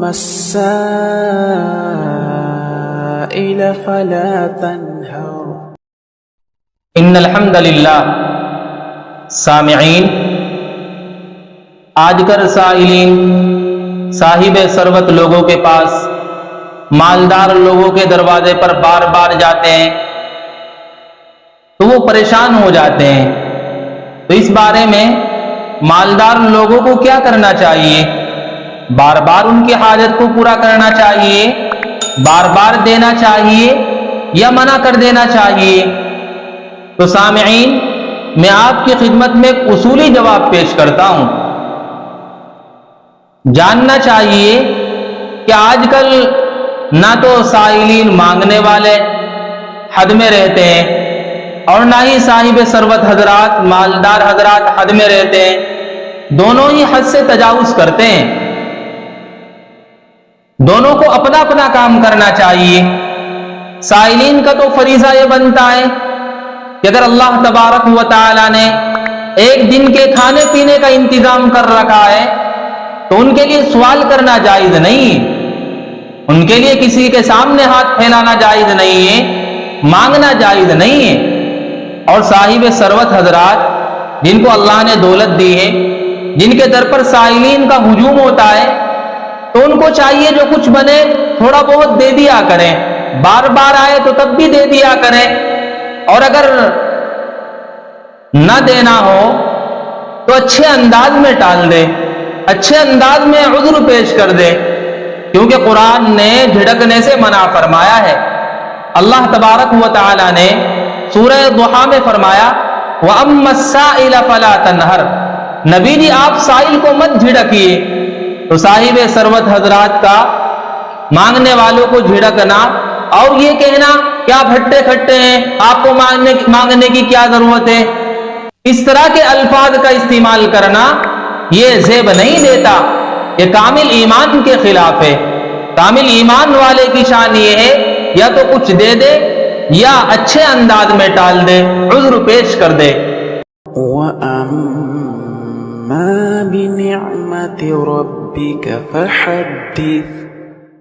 وأما السائل فلا تنهر ان الحمد للہ۔ سامعین، آج کل سائلین صاحب ثروت لوگوں کے پاس، مالدار لوگوں کے دروازے پر بار بار جاتے ہیں تو وہ پریشان ہو جاتے ہیں۔ تو اس بارے میں مالدار لوگوں کو کیا کرنا چاہیے؟ بار بار ان کی حاجت کو پورا کرنا چاہیے، بار بار دینا چاہیے یا منع کر دینا چاہیے؟ تو سامعین، میں آپ کی خدمت میں ایک اصولی جواب پیش کرتا ہوں۔ جاننا چاہیے کہ آج کل نہ تو سائلین مانگنے والے حد میں رہتے ہیں اور نہ ہی صاحب ثروت حضرات، مالدار حضرات حد میں رہتے ہیں، دونوں ہی حد سے تجاوز کرتے ہیں۔ دونوں کو اپنا اپنا کام کرنا چاہیے۔ سائلین کا تو فریضہ یہ بنتا ہے کہ اگر اللہ تبارک و تعالی نے ایک دن کے کھانے پینے کا انتظام کر رکھا ہے تو ان کے لیے سوال کرنا جائز نہیں ہے، ان کے لیے کسی کے سامنے ہاتھ پھیلانا جائز نہیں ہے، مانگنا جائز نہیں ہے۔ اور صاحب ثروت حضرات جن کو اللہ نے دولت دی ہے، جن کے در پر سائلین کا ہجوم ہوتا ہے، تو ان کو چاہیے جو کچھ بنے تھوڑا بہت دے دیا کریں، بار بار آئے تو تب بھی دے دیا کریں، اور اگر نہ دینا ہو تو اچھے انداز میں ٹال دے، اچھے انداز میں عذر پیش کر دے، کیونکہ قرآن نے جھڑکنے سے منع فرمایا ہے۔ اللہ تبارک و تعالی نے سورہ ضحیٰ میں فرمایا وَأَمَّا السَّائِلَ فَلَا تَنْهَرْ، نبی جی آپ سائل کو مت جھڑکیے۔ تو صاحب ثروت حضرات کا مانگنے والوں کو جھڑکنا اور یہ کہنا کیا بھٹے کھٹے ہیں، آپ کو مانگنے کی کیا ضرورت ہے، اس طرح کے الفاظ کا استعمال کرنا یہ زیب نہیں دیتا، یہ کامل ایمان کے خلاف ہے۔ کامل ایمان والے کی شان یہ ہے یا تو کچھ دے دے یا اچھے انداز میں ٹال دے، عذر پیش کر دے۔ وَأَمَّا بِنِعْمَةِ رَبِّكَ فَحَدِّثْ